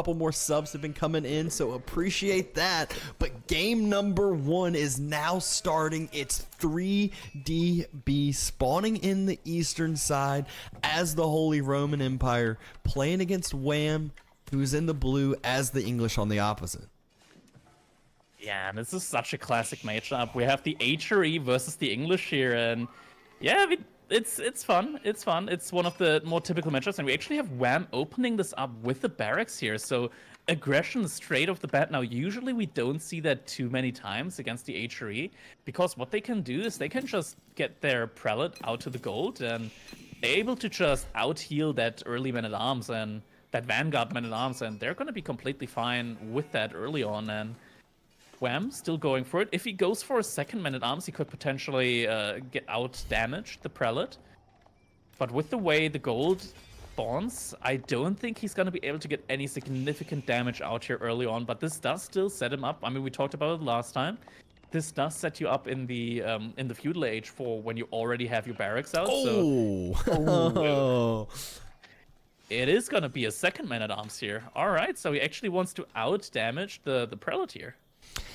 couple more subs have been coming in, so appreciate that. But game number 1 is now starting. It's 3DB spawning in the eastern side as the Holy Roman Empire, playing against Wham, who's in the blue, as the English on the opposite. Yeah, this is such a classic matchup. We have the HRE versus the English here, and yeah, it's fun. It's fun. It's one of the more typical matchups, and we actually have Wham opening this up with the barracks here. So aggression straight off the bat. Now, usually we don't see that too many times against the HRE, because what they can do is they can just get their prelate out to the gold, and they're able to just out-heal that early man-at-arms and that vanguard man-at-arms, and they're going to be completely fine with that early on. And Wham still going for it. If he goes for a second man-at-arms, he could potentially get out-damaged the prelate. But with the way the gold spawns, I don't think he's going to be able to get any significant damage out here early on. But this does still set him up. I mean, we talked about it last time. This does set you up in the feudal age for when you already have your barracks out. Oh! So, it is going to be a second man-at-arms here. All right, so he actually wants to out-damage the prelate here.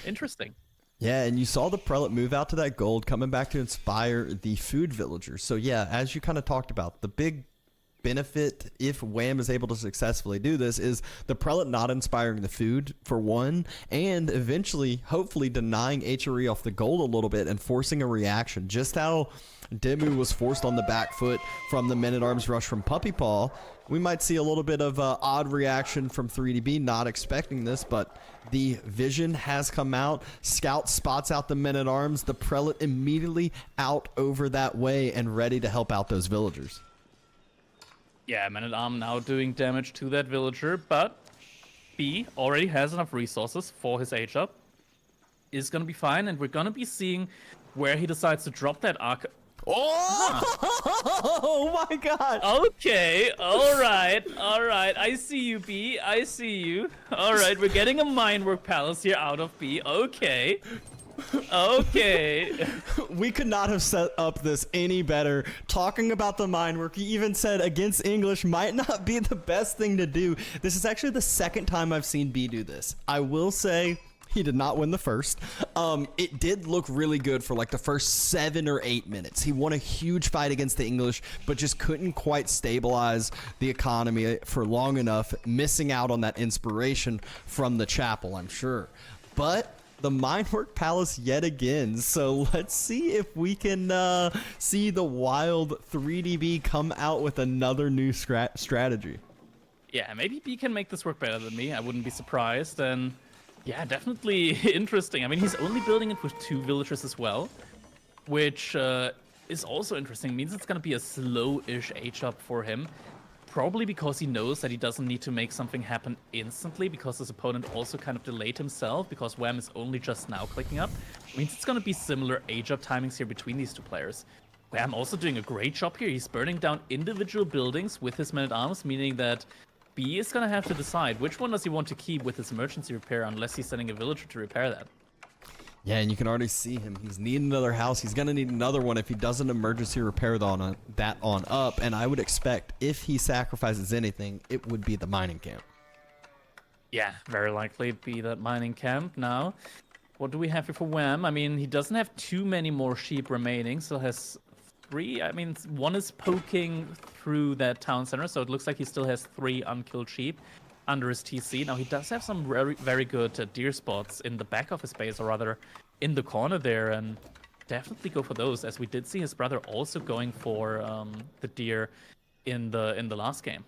Interesting. Yeah, and you saw the prelate move out to that gold, coming back to inspire the food villagers. So yeah, as you kind of talked about, the big benefit if Wham is able to successfully do this is the prelate not inspiring the food for one, and eventually, hopefully, denying HRE off the gold a little bit and forcing a reaction. Just how Demu was forced on the back foot from the men-at-arms rush from Puppy Paw, we might see a little bit of odd reaction from 3DB, not expecting this, but the vision has come out. Scout spots out the men-at-arms. The prelate immediately out over that way and ready to help out those villagers. Yeah, man-at-arm now doing damage to that villager, but B already has enough resources for his H-up. Is going to be fine, and we're going to be seeing where he decides to drop that arc. Oh my god. Okay, alright. I see you, B. I see you. Alright, we're getting a Minework Palace here out of B. Okay. We could not have set up this any better. Talking about the Minework, he even said against English might not be the best thing to do. This is actually the second time I've seen B do this. I will say he did not win the first. It did look really good for like the first 7 or 8 minutes. He won a huge fight against the English, but just couldn't quite stabilize the economy for long enough, missing out on that inspiration from the chapel, I'm sure. But the Minework Palace yet again. So let's see if we can see the wild 3DB come out with another new strategy. Yeah, maybe B can make this work better than me. I wouldn't be surprised. And yeah, definitely interesting. I mean, he's only building it with 2 villagers as well, which is also interesting. It means it's going to be a slow-ish H-up for him. Probably because he knows that he doesn't need to make something happen instantly, because his opponent also kind of delayed himself, because Wham is only just now clicking up. It means it's going to be similar age-up timings here between these two players. Wham also doing a great job here. He's burning down individual buildings with his men-at-arms, meaning that B is going to have to decide which one does he want to keep with his emergency repair, unless he's sending a villager to repair that. Yeah, and you can already see him. He's needing another house. He's going to need another one if he doesn't emergency repair that on up. And I would expect if he sacrifices anything, it would be the mining camp. Yeah, very likely be that mining camp. Now, what do we have here for Wham? I mean, he doesn't have too many more sheep remaining. Still has 3. I mean, one is poking through that town center, so it looks like he still has 3 unkilled sheep under his TC. Now, he does have some very, very good deer spots in the back of his base, or rather in the corner there, and definitely go for those, as we did see his brother also going for the deer in the last game.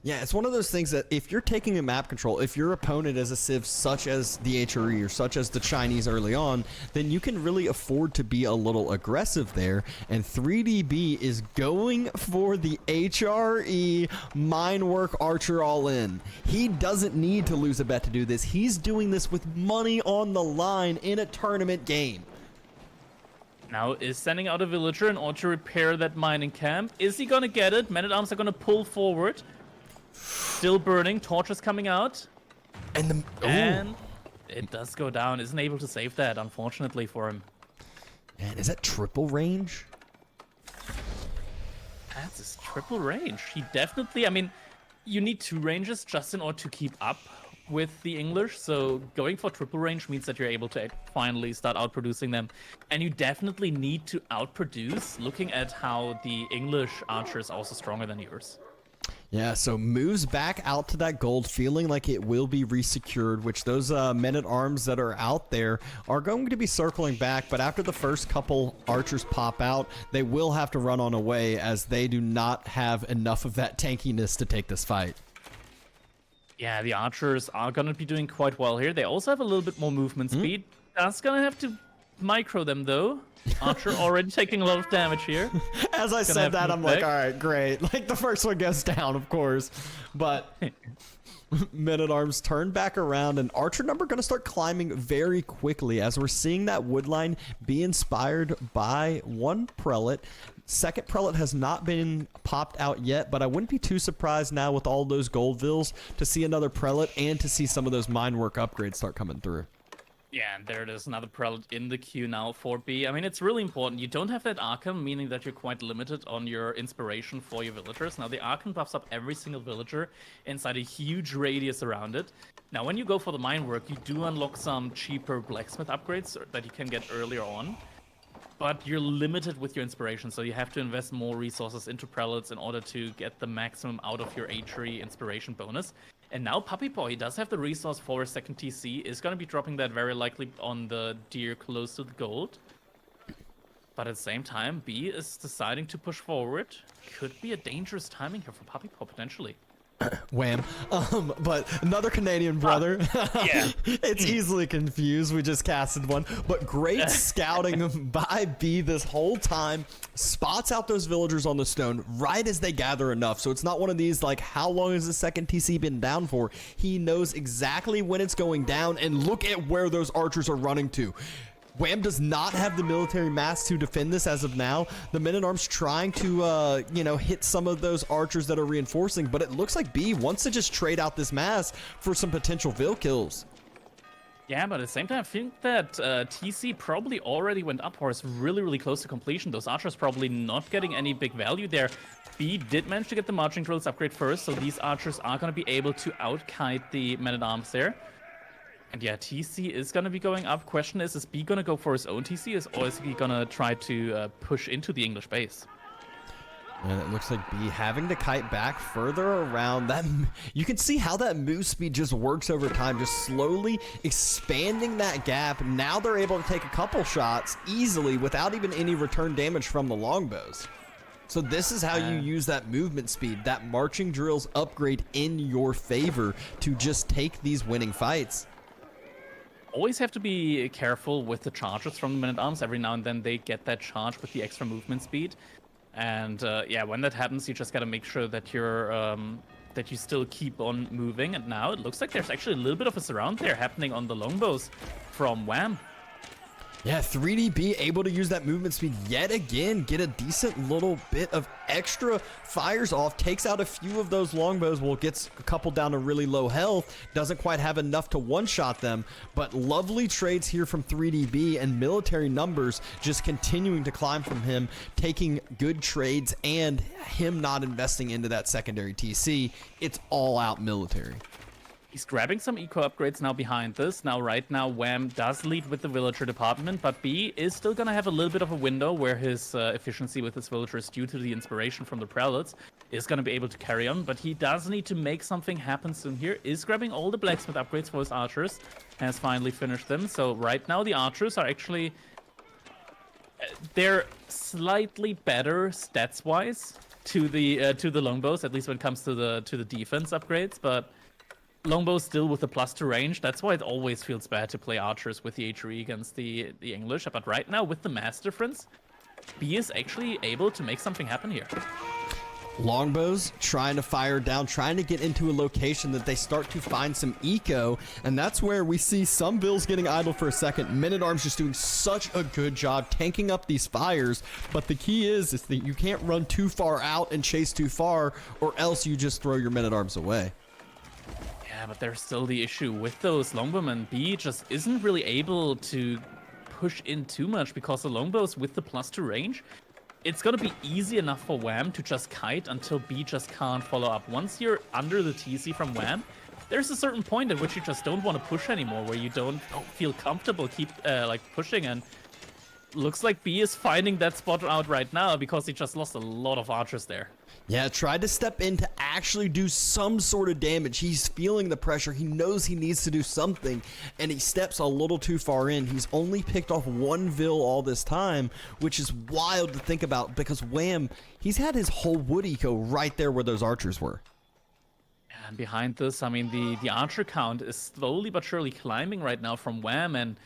Yeah, it's one of those things that if you're taking a map control, if your opponent is a civ such as the HRE or such as the Chinese early on, then you can really afford to be a little aggressive there. And 3DB is going for the HRE Minework Archer all in. He doesn't need to lose a bet to do this. He's doing this with money on the line in a tournament game. Now is sending out a villager in order to repair that mining camp. Is he going to get it? Men-at-arms are going to pull forward. Still burning, torches coming out, and it does go down. Isn't able to save that, unfortunately for him. And is that triple range? That's his triple range. He definitely, I mean, you need 2 ranges just in order to keep up with the English. So going for triple range means that you're able to finally start outproducing them. And you definitely need to outproduce, looking at how the English archer is also stronger than yours. Yeah, so moves back out to that gold, feeling like it will be resecured, which those men-at-arms that are out there are going to be circling back, but after the first couple archers pop out, they will have to run on away as they do not have enough of that tankiness to take this fight. Yeah, the archers are going to be doing quite well here. They also have a little bit more movement speed. That's going to have to micro them, though. Archer already taking a lot of damage here. As I said that, I'm like, all right, great. Like, the first one goes down, of course. But men-at-arms turn back around, and archer number going to start climbing very quickly as we're seeing that wood line be inspired by one prelate. Second prelate has not been popped out yet, but I wouldn't be too surprised now with all those gold vills to see another prelate and to see some of those mine work upgrades start coming through. Yeah, and there it is, another prelate in the queue now for B. I mean, it's really important. You don't have that Archon, meaning that you're quite limited on your inspiration for your villagers. Now, the Archon buffs up every single villager inside a huge radius around it. Now, when you go for the mine work, you do unlock some cheaper blacksmith upgrades that you can get earlier on. But you're limited with your inspiration, so you have to invest more resources into prelates in order to get the maximum out of your H3 inspiration bonus. And now Puppy Boy does have the resource for a second TC, is going to be dropping that very likely on the deer close to the gold. But at the same time, B is deciding to push forward. Could be a dangerous timing here for Puppy Boy, potentially. Wham. But another Canadian brother. Yeah. It's easily confused. We just casted one. But great scouting by B this whole time. Spots out those villagers on the stone right as they gather enough. So it's not one of these like, how long has the second TC been down for? He knows exactly when it's going down. And look at where those archers are running to. Wham does not have the military mass to defend this as of now. The men-at-arms trying to, hit some of those archers that are reinforcing, but it looks like B wants to just trade out this mass for some potential Vil kills. Yeah, but at the same time, I think that TC probably already went up or is really, really close to completion. Those archers probably not getting any big value there. B did manage to get the marching drills upgrade first, so these archers are going to be able to out-kite the men-at-arms there. And yeah, TC is going to be going up. Question is B going to go for his own TC or is he going to try to push into the English base? And it looks like B having to kite back further around. That you can see how that move speed just works over time, just slowly expanding that gap. Now they're able to take a couple shots easily without even any return damage from the longbows. So this is how you use that movement speed, that marching drills upgrade in your favor to just take these winning fights. Always have to be careful with the charges from the men-at-arms. Every now and then they get that charge with the extra movement speed. And yeah, when that happens, you just got to make sure that you're that you still keep on moving. And now it looks like there's actually a little bit of a surround there happening on the longbows from Wham. Yeah, 3DB able to use that movement speed yet again, get a decent little bit of extra fires off, takes out a few of those longbows, gets a couple down to really low health, doesn't quite have enough to one-shot them, but lovely trades here from 3DB and military numbers just continuing to climb from him, taking good trades and him not investing into that secondary TC. It's all out military. He's grabbing some eco upgrades now behind this. Now, right now, Wham does lead with the villager department, but B is still going to have a little bit of a window where his efficiency with his villagers, due to the inspiration from the prelates, is going to be able to carry on. But he does need to make something happen soon here. Is grabbing all the blacksmith upgrades for his archers. Has finally finished them. So right now, the archers are actually... they're slightly better stats-wise to the longbows, at least when it comes to the defense upgrades, but... Longbow still with the +2 range. That's why it always feels bad to play archers with the H3 against the English. But right now, with the mass difference, B is actually able to make something happen here. Longbows trying to fire down, trying to get into a location that they start to find some eco, and that's where we see some Vils getting idle for a second. Men-at-arms just doing such a good job tanking up these fires, but the key is that you can't run too far out and chase too far, or else you just throw your men-at-arms away. Yeah, but there's still the issue with those longbowmen. B just isn't really able to push in too much because the longbows with the +2 range it's gonna be easy enough for Wham to just kite until B just can't follow up. Once you're under the TC from Wham, there's a certain point at which you just don't want to push anymore, where you don't feel comfortable like pushing. And looks like B is finding that spot out right now because he just lost a lot of archers there. Yeah, tried to step in to actually do some sort of damage. He's feeling the pressure. He knows he needs to do something, and he steps a little too far in. He's only picked off one Vil all this time, which is wild to think about because Wham, he's had his whole wood eco right there where those archers were. And behind this, I mean, the archer count is slowly but surely climbing right now from Wham, and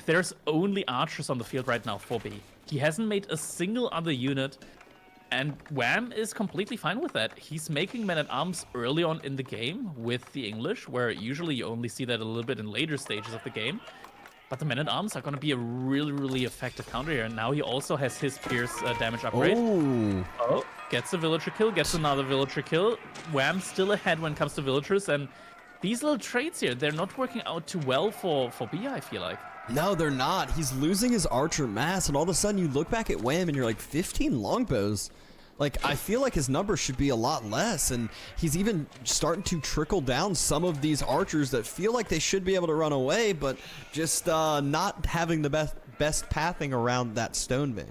there's only archers on the field right now for B. He hasn't made a single other unit. And Wham is completely fine with that. He's making men-at-arms early on in the game with the English, where usually you only see that a little bit in later stages of the game. But the men-at-arms are going to be a really, really effective counter here. And now he also has his Pierce damage upgrade. Oh, gets a villager kill, gets another villager kill. Wham still ahead when it comes to villagers. And these little traits here, they're not working out too well for B, I feel like. No, they're not. He's losing his archer mass, and all of a sudden you look back at Wham and you're like, 15 longbows. Like, I feel like his numbers should be a lot less, and he's even starting to trickle down some of these archers that feel like they should be able to run away, but just not having the best pathing around that stone bank.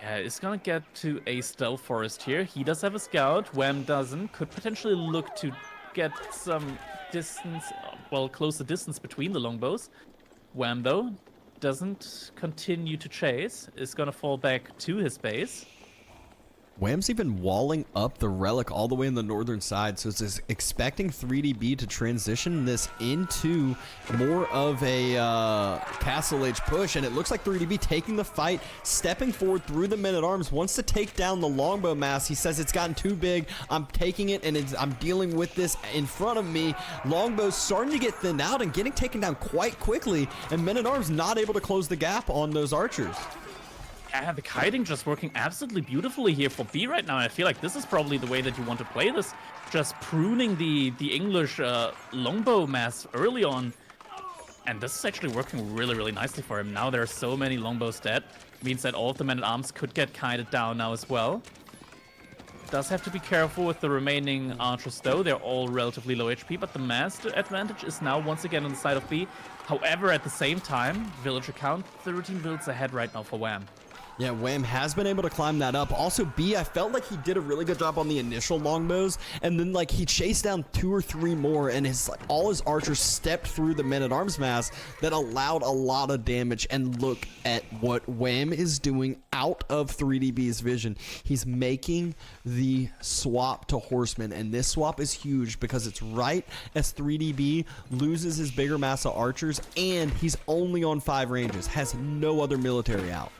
Yeah, it's gonna get to a stealth forest here. He does have a scout, Wham doesn't. Could potentially look to get some distance, well, close the distance between the longbows. Wham, though, doesn't continue to chase, is gonna fall back to his base. Wham's even walling up the relic all the way in the northern side, so it's expecting 3DB to transition this into more of a Castle Age push, and it looks like 3DB taking the fight, stepping forward through the men-at-arms, wants to take down the longbow mass. He says it's gotten too big, I'm taking it, and I'm dealing with this in front of me. Longbow's starting to get thinned out and getting taken down quite quickly, and men-at-arms not able to close the gap on those archers. Yeah, the kiting just working absolutely beautifully here for B right now. I feel like this is probably the way that you want to play this. Just pruning the English longbow mass early on. And this is actually working really, really nicely for him. Now there are so many longbows dead. Means that all of the men-at-arms could get kited down now as well. Does have to be careful with the remaining archers though. They're all relatively low HP, but the mass advantage is now once again on the side of B. However, at the same time, villager count, 13 builds ahead right now for Wham. Yeah, Wham has been able to climb that up. Also, B, I felt like he did a really good job on the initial longbows, and then like he chased down 2 or 3 more, and all his archers stepped through the men-at-arms mass that allowed a lot of damage. And look at what Wham is doing out of 3DB's vision. He's making the swap to horsemen, and this swap is huge because it's right as 3DB loses his bigger mass of archers, and he's only on 5 ranges, has no other military out.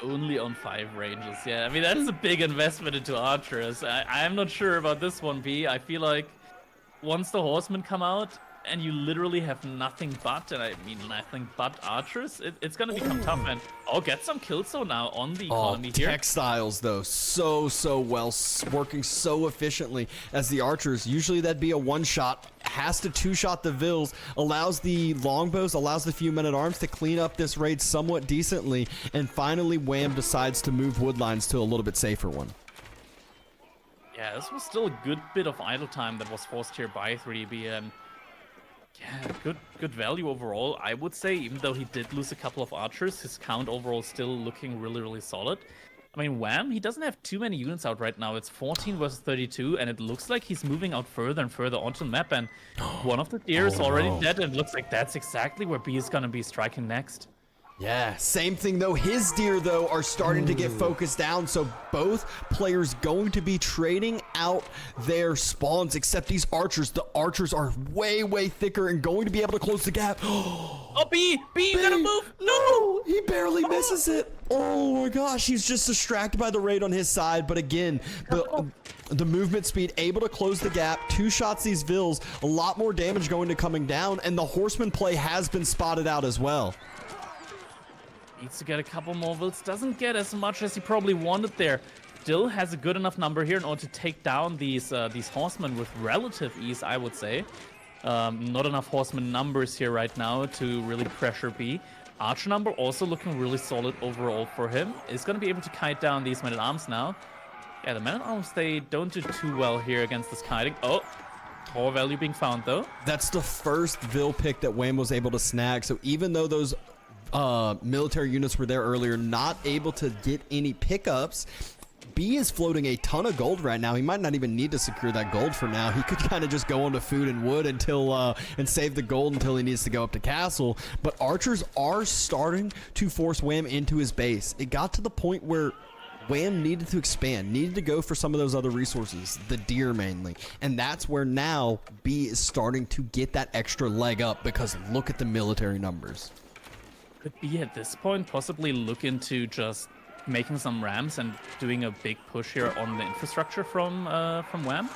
Only on 5 ranges, yeah. I mean, that is a big investment into archers. I'm not sure about this one, B. I feel like once the horsemen come out and you literally have nothing but, and I mean nothing but archers, it's gonna become tough. And get some kills so now on the economy here. Textiles though, so well, working so efficiently as the archers. Usually that'd be a 1-shot. Has to 2-shot the Vils, allows the longbows, allows the few men-at-arms to clean up this raid somewhat decently, and finally Wham decides to move woodlines to a little bit safer one. Yeah, this was still a good bit of idle time that was forced here by 3DB, and yeah, good value overall, I would say. Even though he did lose a couple of archers, his count overall still looking really, really solid. I mean, Wham, he doesn't have too many units out right now. It's 14 versus 32, and it looks like he's moving out further and further onto the map, and one of the deer is already dead, and it looks like that's exactly where B is going to be striking next. Yeah, same thing though. His deer though are starting to get focused down, so both players going to be trading out their spawns, except these archers. The archers are way thicker and going to be able to close the gap. Oh, B, you gotta move. No, he barely misses it. Oh my gosh, he's just distracted by the raid on his side, but again, the movement speed able to close the gap. 2 shots these Vils, a lot more damage going to coming down, and the horseman play has been spotted out as well. Needs to get a couple more Vils. Doesn't get as much as he probably wanted there. Still has a good enough number here in order to take down these horsemen with relative ease, I would say. Not enough horseman numbers here right now to really pressure B. Archer number also looking really solid overall for him. Is going to be able to kite down these men-at-arms now. Yeah, the men-at-arms, they don't do too well here against this kiting. Oh, more value being found, though. That's the first Vil pick that Wham was able to snag. So even though those military units were there earlier, not able to get any pickups, B is floating a ton of gold right now. He might not even need to secure that gold for now. He could kind of just go onto food and wood until and save the gold until he needs to go up to castle. But archers are starting to force Wham into his base. It got to the point where Wham needed to expand, needed to go for some of those other resources, the deer mainly. And that's where now B is starting to get that extra leg up, because look at the military numbers. Could be at this point possibly look into just making some rams and doing a big push here on the infrastructure from Wham.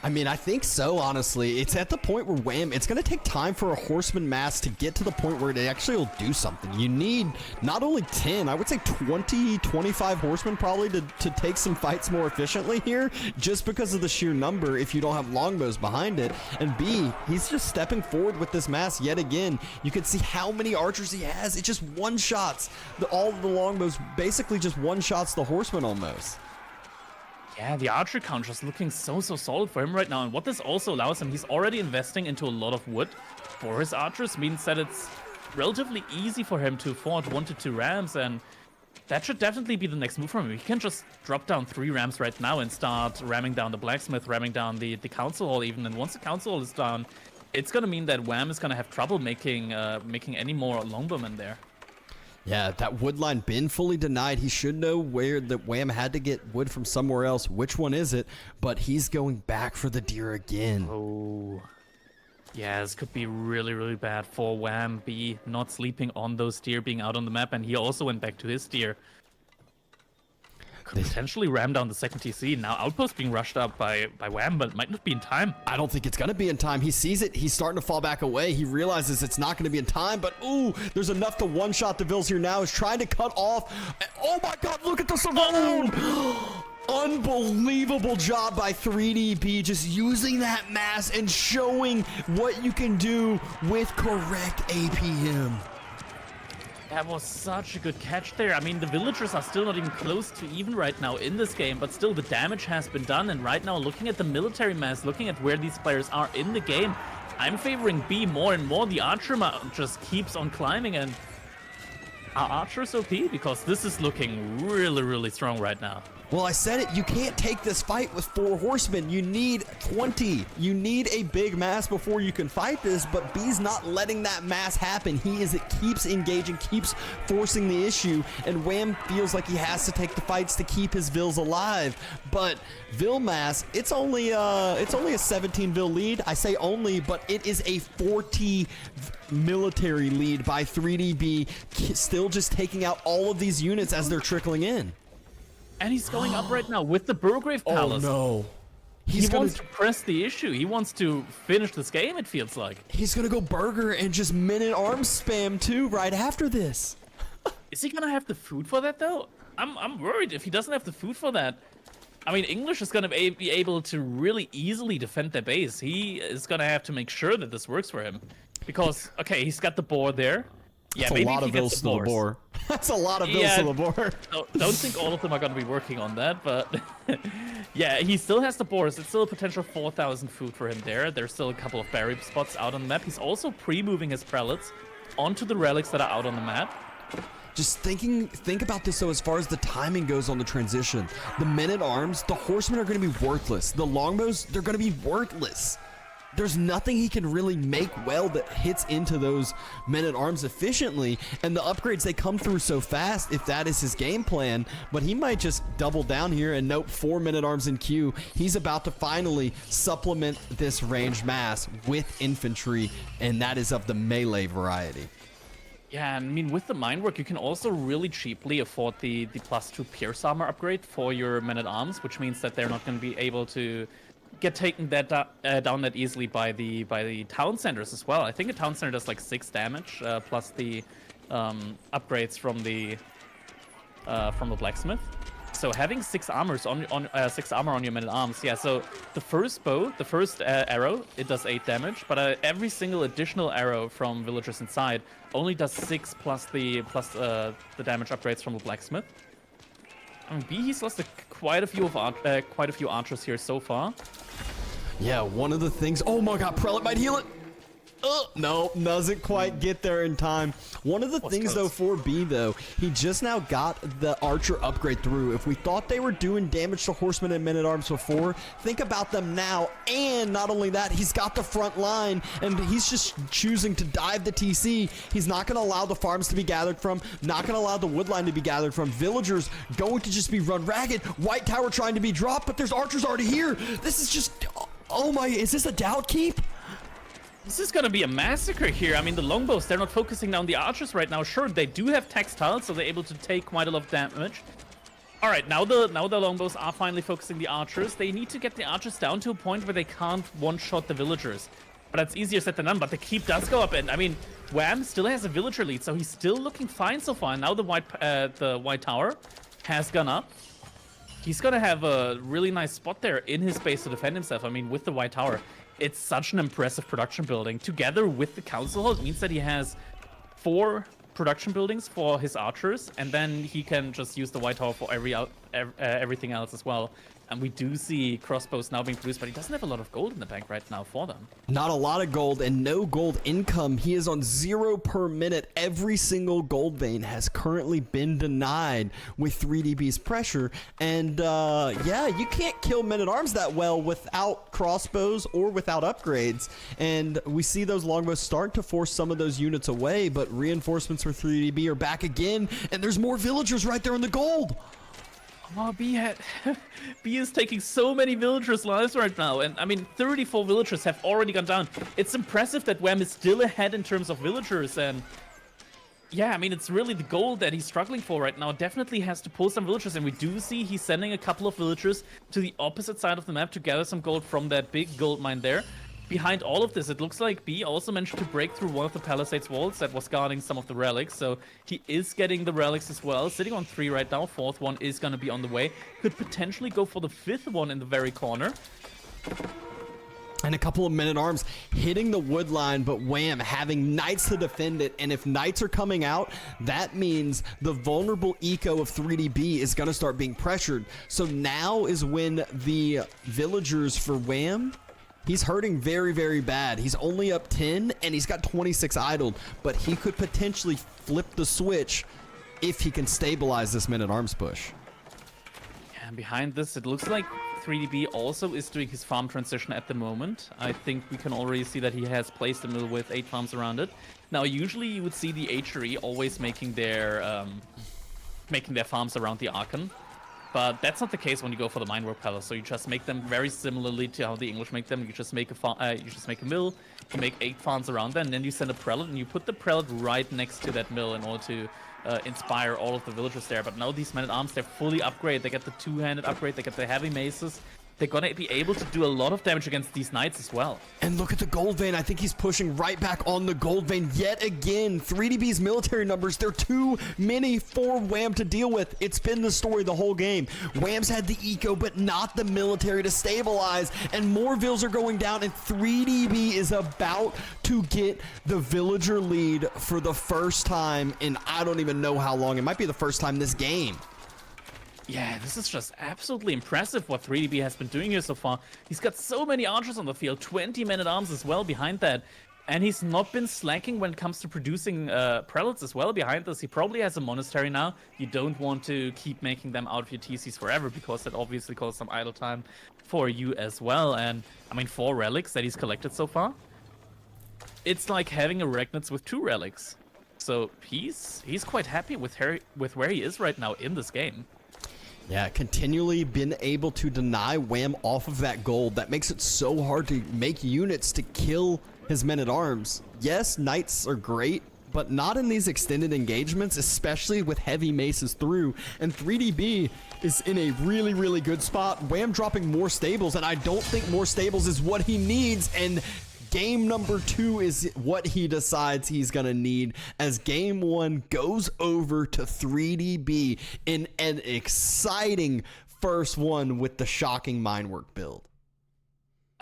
I mean, I think so, honestly. It's at the point where Wham, it's going to take time for a horseman mass to get to the point where it actually will do something. You need not only 10, I would say 20, 25 horsemen probably to take some fights more efficiently here, just because of the sheer number if you don't have longbows behind it. And B, he's just stepping forward with this mass yet again. You can see how many archers he has. It just one-shots all of the longbows, basically just one-shots the horsemen almost. Yeah, the archer count just looking so solid for him right now. And what this also allows him, he's already investing into a lot of wood for his archers, means that it's relatively easy for him to afford 1 to 2 rams, and that should definitely be the next move for him. He can just drop down 3 rams right now and start ramming down the blacksmith, ramming down the council hall even. And once the council hall is down, it's gonna mean that Wham is gonna have trouble making any more longbowmen there. Yeah, that wood line been fully denied. He should know where the Wham had to get wood from somewhere else. Which one is it? But he's going back for the deer again. Oh. Yeah, this could be really bad for Wham. B not sleeping on those deer being out on the map, and he also went back to his deer. Could potentially ram down the second TC. Now Outpost being rushed up by Wham, but it might not be in time. I don't think it's going to be in time. He sees it. He's starting to fall back away. He realizes it's not going to be in time, but ooh, there's enough to one-shot the Vils here now. He's trying to cut off. Oh my god, look at the surround! Unbelievable job by 3DB, just using that mass and showing what you can do with correct APM. That was such a good catch there. I mean, the villagers are still not even close to even right now in this game, but still the damage has been done. And right now, looking at the military mass, looking at where these players are in the game, I'm favoring B more and more. The archer just keeps on climbing, and are archers OP? Because this is looking really strong right now. Well, I said it. You can't take this fight with 4 horsemen. You need 20. You need a big mass before you can fight this, but B's not letting that mass happen. It keeps engaging, keeps forcing the issue, and Wham feels like he has to take the fights to keep his Vils alive. But Vil mass, it's only a 17 Vil lead. I say only, but it is a 40 military lead by 3DB, still just taking out all of these units as they're trickling in. And he's going up right now with the Burgrave Palace. Oh no. He wants to press the issue. He wants to finish this game, it feels like. He's gonna go burger and just men-at-arms spam too right after this. Is he gonna have the food for that though? I'm worried if he doesn't have the food for that. I mean, English is gonna be able to really easily defend their base. He is gonna have to make sure that this works for him. Because, okay, he's got the boar there. Yeah, that's maybe a lot of Vils to the boar. That's a lot of Vils to the boar. Don't think all of them are going to be working on that, but yeah, he still has the boars. It's still a potential 4,000 food for him there. There's still a couple of berry spots out on the map. He's also pre-moving his prelates onto the relics that are out on the map. Just think about this, though, as far as the timing goes on the transition. The men-at-arms, the horsemen are going to be worthless. The longbows, they're going to be worthless. There's nothing he can really make well that hits into those men-at-arms efficiently, and the upgrades, they come through so fast if that is his game plan, but he might just double down here and nope, 4 men-at-arms in queue. He's about to finally supplement this ranged mass with infantry, and that is of the melee variety. Yeah, I mean, with the minework, you can also really cheaply afford the +2 pierce armor upgrade for your men-at-arms, which means that they're not going to be able to get taken down that easily by the town centers as well. I think a town center does like 6 damage plus the upgrades from the blacksmith. So having 6 armor on your men-at-arms, yeah. So the first bow, the first arrow, it does 8 damage, but every single additional arrow from villagers inside only does 6 plus the damage upgrades from the blacksmith. I mean, he's lost quite a few archers here so far. Yeah, one of the things. Oh my God, Prelate might heal it. No, doesn't quite get there in time. One of the things, though, for B, though, he just now got the archer upgrade through. If we thought they were doing damage to horsemen and men-at-arms before, think about them now. And not only that, he's got the front line, and he's just choosing to dive the TC. He's not going to allow the farms to be gathered from, not going to allow the wood line to be gathered from. Villagers going to just be run ragged. White tower trying to be dropped, but there's archers already here. This is just... Oh my... Is this a doubt keep? This is gonna be a massacre here. I mean, the longbows, they're not focusing down the archers right now. Sure, they do have textiles, so they're able to take quite a lot of damage. All right, now the longbows are finally focusing the archers. They need to get the archers down to a point where they can't one-shot the villagers. But that's easier said than done, but the keep does go up. And, I mean, Wham still has a villager lead, so he's still looking fine so far. Now the white tower has gone up. He's gonna have a really nice spot there in his base to defend himself. I mean, with the white tower, it's such an impressive production building. Together with the council hall, it means that he has 4 production buildings for his archers, and then he can just use the white tower for everything else as well. And we do see crossbows now being produced, but he doesn't have a lot of gold in the bank right now for them. Not a lot of gold and no gold income. He is on 0 per minute. Every single gold vein has currently been denied with 3DB's pressure. And yeah, you can't kill men-at-arms that well without crossbows or without upgrades. And we see those longbows start to force some of those units away, but reinforcements for 3DB are back again, and there's more villagers right there in the gold. Oh, B is taking so many villagers' lives right now. And, I mean, 34 villagers have already gone down. It's impressive that Wham is still ahead in terms of villagers. And, yeah, I mean, it's really the gold that he's struggling for right now. Definitely has to pull some villagers. And we do see he's sending a couple of villagers to the opposite side of the map to gather some gold from that big gold mine there. Behind all of this, it looks like B also managed to break through one of the palisades walls that was guarding some of the relics. So he is getting the relics as well. Sitting on 3 right now. 4th one is going to be on the way. Could potentially go for the 5th one in the very corner. And a couple of men-at-arms hitting the wood line, but Wham having knights to defend it. And if knights are coming out, that means the vulnerable eco of 3DB is going to start being pressured. So now is when the villagers for Wham... He's hurting very, very bad. He's only up 10, and he's got 26 idled, but he could potentially flip the switch if he can stabilize this men-at-arms push. Yeah, and behind this, it looks like 3DB also is doing his farm transition at the moment. I think we can already see that he has placed a mill with 8 farms around it. Now, usually you would see the HRE always making their farms around the Archon. But that's not the case when you go for the Minework Palace. So you just make them very similarly to how the English make them. You just make a mill, you make 8 farms around that, and then you send a prelate, and you put the prelate right next to that mill in order to inspire all of the villagers there. But now these men-at-arms, they're fully upgraded. They get the 2-handed upgrade, they get the heavy maces. They're gonna be able to do a lot of damage against these knights as well. And look at the gold vein. I think he's pushing right back on the gold vein yet again. 3DB's military numbers, they're too many for Wham to deal with. It's been the story the whole game. Wham's had the eco, but not the military to stabilize. And more vills are going down, and 3DB is about to get the villager lead for the first time in I don't even know how long. It might be the first time this game. Yeah, this is just absolutely impressive what 3DB has been doing here so far. He's got so many archers on the field, 20 men-at-arms as well behind that. And he's not been slacking when it comes to producing prelates as well behind this. He probably has a monastery now. You don't want to keep making them out of your TCs forever, because that obviously causes some idle time for you as well. And, I mean, 4 relics that he's collected so far. It's like having a Regnitz with 2 relics. So he's quite happy with where he is right now in this game. Yeah, continually been able to deny Wham off of that gold. That makes it so hard to make units to kill his men-at-arms. Yes, knights are great, but not in these extended engagements, especially with heavy maces through. And 3DB is in a really, really good spot. Wham dropping more stables, and I don't think more stables is what he needs. And game number 2 is what he decides he's going to need, as game 1 goes over to 3DB in an exciting first one with the shocking Minework build.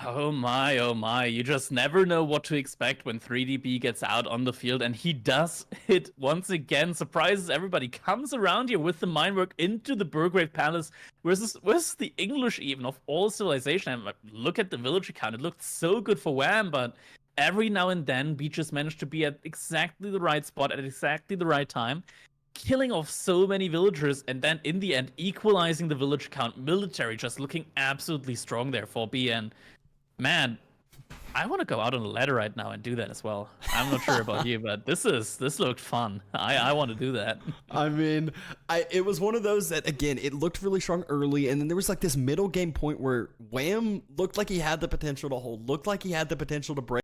Oh my, you just never know what to expect when 3DB gets out on the field, and he does it once again, surprises everybody, comes around here with the Minework into the Burgrave Palace, versus the English even of all civilization. And look at the villager count, it looked so good for Wham, but every now and then Beaches managed to be at exactly the right spot at exactly the right time, killing off so many villagers, and then in the end equalizing the village count. Military just looking absolutely strong there for BN. Man, I want to go out on a ladder right now and do that as well. I'm not sure about you, but this looked fun. I want to do that. I mean, it was one of those that, again, it looked really strong early, and then there was like this middle game point where Wham looked like he had the potential to hold, looked like he had the potential to break.